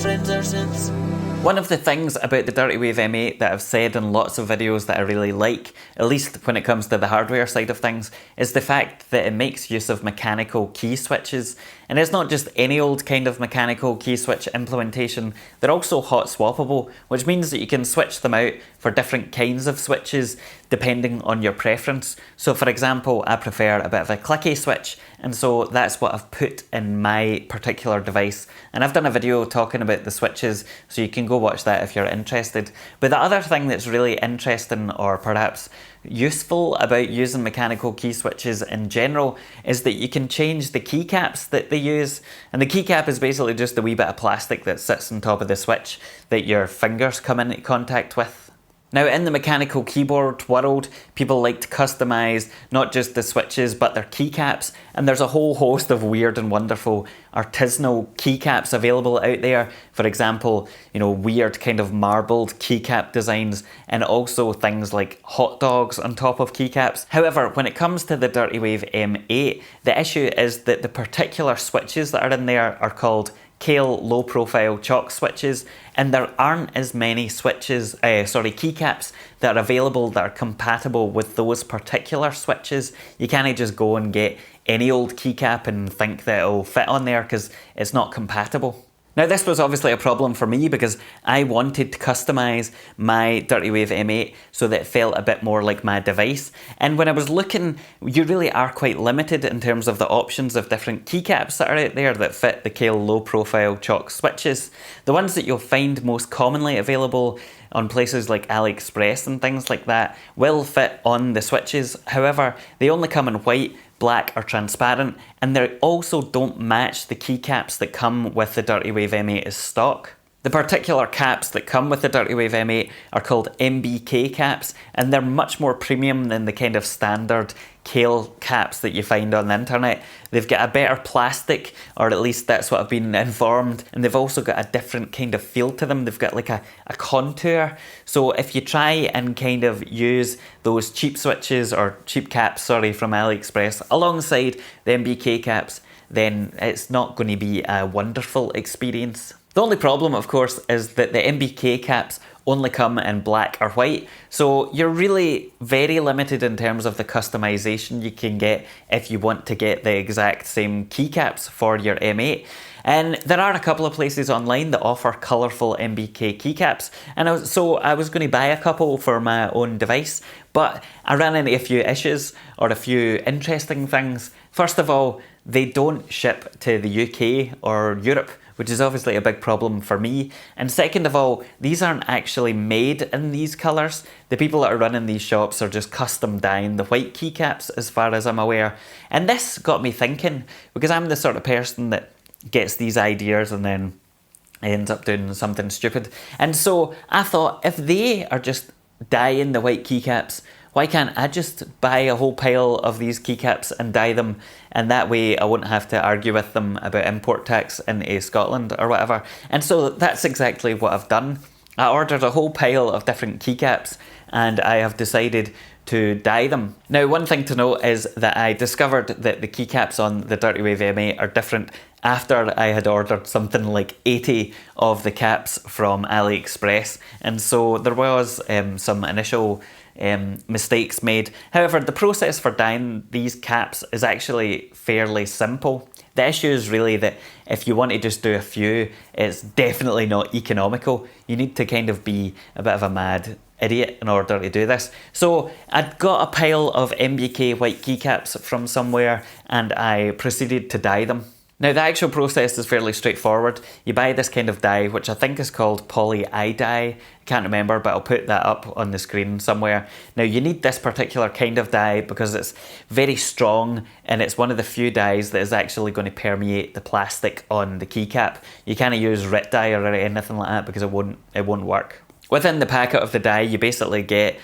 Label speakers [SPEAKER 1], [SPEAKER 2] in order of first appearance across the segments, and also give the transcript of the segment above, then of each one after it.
[SPEAKER 1] friends ever since.
[SPEAKER 2] One of the things about the Dirtywave M8 that I've said in lots of videos that I really like, at least when it comes to the hardware side of things, is the fact that it makes use of mechanical key switches. And it's not just any old kind of mechanical key switch implementation, they're also hot swappable, which means that you can switch them out for different kinds of switches depending on your preference. So for example, I prefer a bit of a clicky switch, and so that's what I've put in my particular device. And I've done a video talking about the switches, so you can go watch that if you're interested. But the other thing that's really interesting, or perhaps useful, about using mechanical key switches in general is that you can change the keycaps that they use. And the keycap is basically just a wee bit of plastic that sits on top of the switch that your fingers come into contact with. Now, in the mechanical keyboard world, people like to customize not just the switches but their keycaps, and there's a whole host of weird and wonderful artisanal keycaps available out there. For example, weird kind of marbled keycap designs, and also things like hot dogs on top of keycaps. However, when it comes to the Dirtywave M8, the issue is that the particular switches that are in there are called Kailh low profile chalk switches, and there aren't as many keycaps that are available that are compatible with those particular switches. You can't just go and get any old keycap and think that it'll fit on there because it's not compatible. Now, this was obviously a problem for me because I wanted to customize my Dirtywave M8 so that it felt a bit more like my device. And when I was looking, you really are quite limited in terms of the options of different keycaps that are out there that fit the Kailh low profile chalk switches. The ones that you'll find most commonly available on places like AliExpress and things like that will fit on the switches. However, they only come in white, black or transparent, and they also don't match the keycaps that come with the Dirtywave M8 as stock. The particular caps that come with the Dirtywave M8 are called MBK caps, and they're much more premium than the kind of standard Kailh caps that you find on the internet. They've got a better plastic, or at least that's what I've been informed, and they've also got a different kind of feel to them. They've got like a contour. So if you try and kind of use those cheap switches, or cheap caps, sorry, from AliExpress alongside the MBK caps, then it's not going to be a wonderful experience. The only problem, of course, is that the MBK caps only come in black or white, so you're really very limited in terms of the customization you can get if you want to get the exact same keycaps for your M8. And there are a couple of places online that offer colourful MBK keycaps, and so I was going to buy a couple for my own device, but I ran into a few issues, or a few interesting things. First of all, they don't ship to the UK or Europe, which is obviously a big problem for me. And second of all, these aren't actually made in these colours. The people that are running these shops are just custom dyeing the white keycaps, as far as I'm aware. And this got me thinking, because I'm the sort of person that gets these ideas and then ends up doing something stupid. And so I thought, if they are just dyeing the white keycaps, why can't I just buy a whole pile of these keycaps and dye them, and that way I won't have to argue with them about import tax into Scotland or whatever. And so that's exactly what I've done. I ordered a whole pile of different keycaps, and I have decided to dye them. Now, one thing to note is that I discovered that the keycaps on the Dirtywave M8 are different after I had ordered something like 80 of the caps from AliExpress, and so there was some initial mistakes made. However, the process for dyeing these caps is actually fairly simple. The issue is really that if you want to just do a few, it's definitely not economical. You need to kind of be a bit of a mad idiot in order to do this. So I'd got a pile of MBK white keycaps from somewhere, and I proceeded to dye them. Now, the actual process is fairly straightforward. You buy this kind of dye, which I think is called poly eye dye. I can't remember, but I'll put that up on the screen somewhere. Now, you need this particular kind of dye because it's very strong, and it's one of the few dyes that is actually going to permeate the plastic on the keycap. You can't use RIT dye or anything like that because it won't work. Within the packet of the dye, you basically get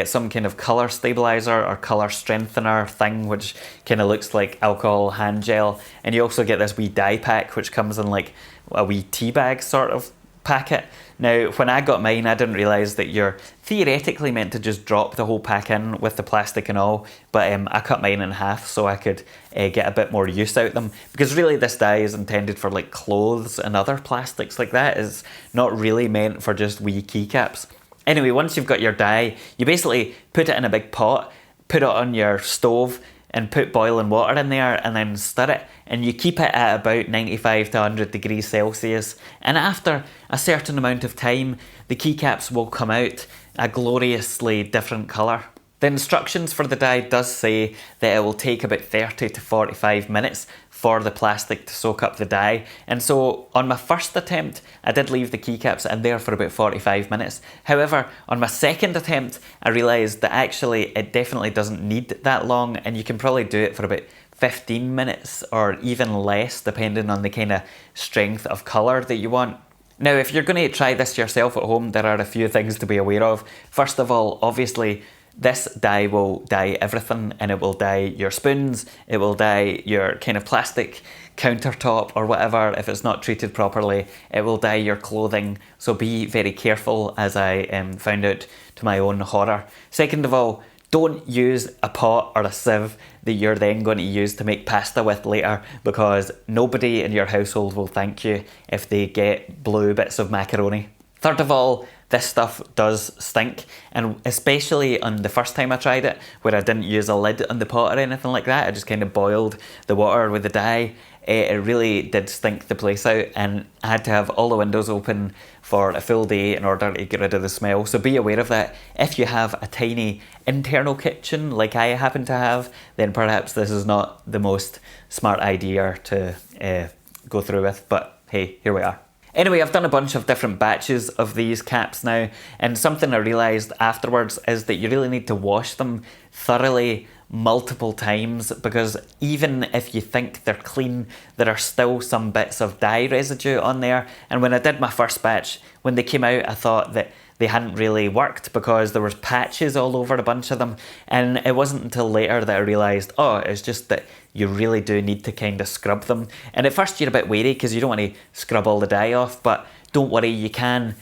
[SPEAKER 2] some kind of colour stabiliser or colour strengthener thing, which kind of looks like alcohol hand gel. And you also get this wee dye pack, which comes in like a wee tea bag sort of packet. Now, when I got mine, I didn't realise that you're theoretically meant to just drop the whole pack in with the plastic and all, but I cut mine in half so I could get a bit more use out of them, because really this dye is intended for like clothes and other plastics like that. It's not really meant for just wee keycaps. Anyway, once you've got your dye, you basically put it in a big pot, put it on your stove, and put boiling water in there and then stir it, and you keep it at about 95 to 100 degrees Celsius, and after a certain amount of time the keycaps will come out a gloriously different colour. The instructions for the dye does say that it will take about 30 to 45 minutes for the plastic to soak up the dye, and so on my first attempt I did leave the keycaps in there for about 45 minutes. However, on my second attempt I realised that actually it definitely doesn't need that long, and you can probably do it for about 15 minutes or even less depending on the kind of strength of colour that you want. Now, if you're going to try this yourself at home, there are a few things to be aware of. First of all, obviously this dye will dye everything, and it will dye your spoons, it will dye your kind of plastic countertop or whatever if it's not treated properly, it will dye your clothing, so be very careful, as I found out to my own horror. Second of all, don't use a pot or a sieve that you're then going to use to make pasta with later, because nobody in your household will thank you if they get blue bits of macaroni. Third of all, this stuff does stink, and especially on the first time I tried it, where I didn't use a lid on the pot or anything like that, I just kind of boiled the water with the dye. It really did stink the place out, and I had to have all the windows open for a full day in order to get rid of the smell, so be aware of that. If you have a tiny internal kitchen like I happen to have, then perhaps this is not the most smart idea to go through with, but hey, here we are. Anyway, I've done a bunch of different batches of these caps now, and something I realised afterwards is that you really need to wash them thoroughly multiple times, because even if you think they're clean, there are still some bits of dye residue on there. And when I did my first batch, when they came out, I thought that they hadn't really worked because there was patches all over a bunch of them, and it wasn't until later that I realised, oh, it's just that you really do need to kind of scrub them. And at first you're a bit wary because you don't want to scrub all the dye off, but don't worry, you can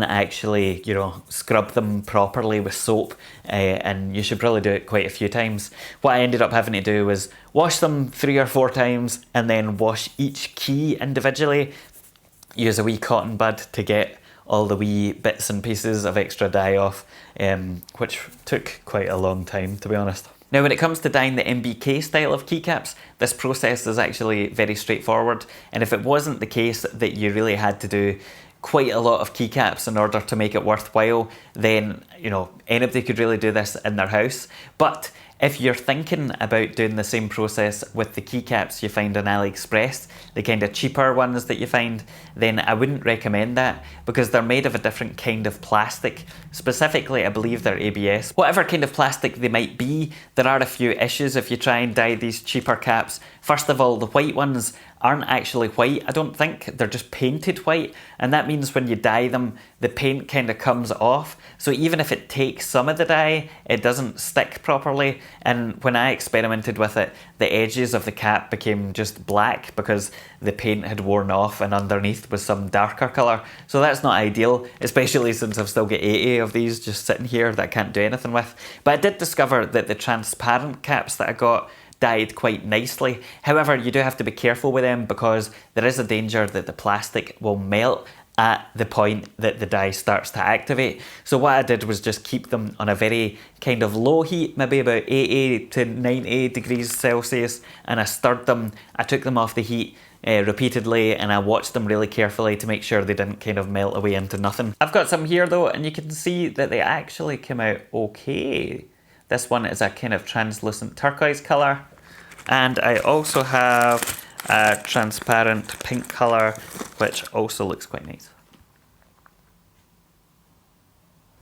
[SPEAKER 2] actually, you know, scrub them properly with soap, and you should probably do it quite a few times. What I ended up having to do was wash them 3 or 4 times and then wash each key individually, use a wee cotton bud to get all the wee bits and pieces of extra dye off, which took quite a long time, to be honest. Now, when it comes to dyeing the MBK style of keycaps, this process is actually very straightforward, and if it wasn't the case that you really had to do quite a lot of keycaps in order to make it worthwhile, then, you know, anybody could really do this in their house. But if you're thinking about doing the same process with the keycaps you find on AliExpress, the kind of cheaper ones that you find, then I wouldn't recommend that, because they're made of a different kind of plastic. Specifically, I believe they're ABS. Whatever kind of plastic they might be, there are a few issues if you try and dye these cheaper caps. First of all, the white ones aren't actually white, I don't think. They're just painted white, and that means when you dye them, the paint kind of comes off. So even if it takes some of the dye, it doesn't stick properly. And when I experimented with it, the edges of the cap became just black because the paint had worn off and underneath was some darker colour. So that's not ideal, especially since I've still got 80 of these just sitting here that I can't do anything with. But I did discover that the transparent caps that I got dyed quite nicely. However, you do have to be careful with them because there is a danger that the plastic will melt at the point that the dye starts to activate. So what I did was just keep them on a very kind of low heat, maybe about 80 to 90 degrees Celsius, and I stirred them. I took them off the heat repeatedly, and I watched them really carefully to make sure they didn't kind of melt away into nothing. I've got some here though, and you can see that they actually came out okay. This one is a kind of translucent turquoise colour, and I also have a transparent pink colour, which also looks quite nice.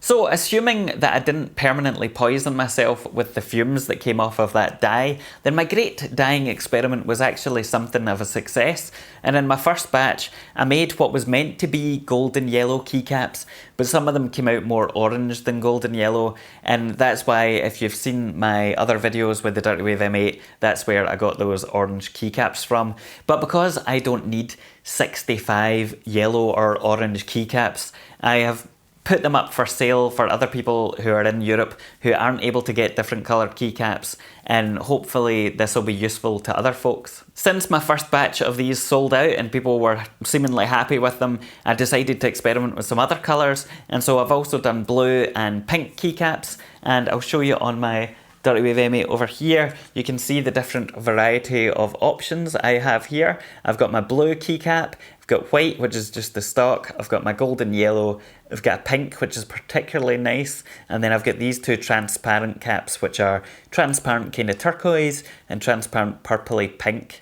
[SPEAKER 2] So assuming that I didn't permanently poison myself with the fumes that came off of that dye, then my great dyeing experiment was actually something of a success. And in my first batch, I made what was meant to be golden yellow keycaps, but some of them came out more orange than golden yellow. And that's why if you've seen my other videos with the Dirtywave M8, that's where I got those orange keycaps from. But because I don't need 65 yellow or orange keycaps, I have put them up for sale for other people who are in Europe who aren't able to get different coloured keycaps, and hopefully this will be useful to other folks. Since my first batch of these sold out and people were seemingly happy with them, I decided to experiment with some other colours, and so I've also done blue and pink keycaps, and I'll show you on my Dirtywave M8 over here. You can see the different variety of options I have here. I've got my blue keycap, I've got white, which is just the stock, I've got my golden yellow, I've got a pink, which is particularly nice, and then I've got these two transparent caps, which are transparent kind of turquoise and transparent purpley pink.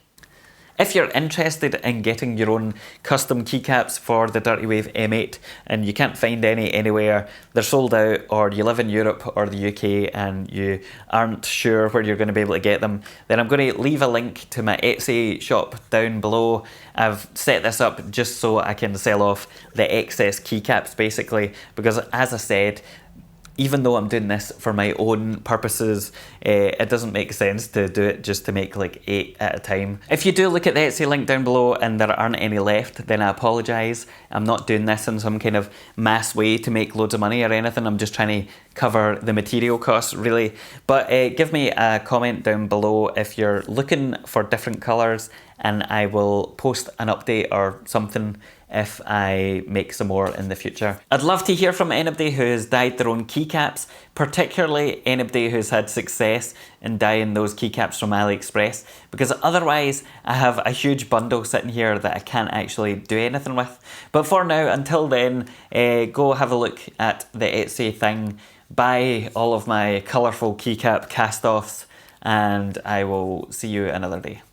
[SPEAKER 2] If you're interested in getting your own custom keycaps for the Dirtywave M8 and you can't find any anywhere, they're sold out, or you live in Europe or the UK and you aren't sure where you're going to be able to get them, then I'm going to leave a link to my Etsy shop down below. I've set this up just so I can sell off the excess keycaps basically, because as I said, even though I'm doing this for my own purposes, it doesn't make sense to do it just to make like 8 at a time. If you do look at the Etsy link down below and there aren't any left, then I apologise. I'm not doing this in some kind of mass way to make loads of money or anything. I'm just trying to cover the material costs really. But give me a comment down below if you're looking for different colours, and I will post an update or something if I make some more in the future. I'd love to hear from anybody who has dyed their own keycaps, particularly anybody who's had success in dyeing those keycaps from AliExpress, because otherwise I have a huge bundle sitting here that I can't actually do anything with. But for now, until then, go have a look at the Etsy thing, buy all of my colourful keycap cast-offs, and I will see you another day.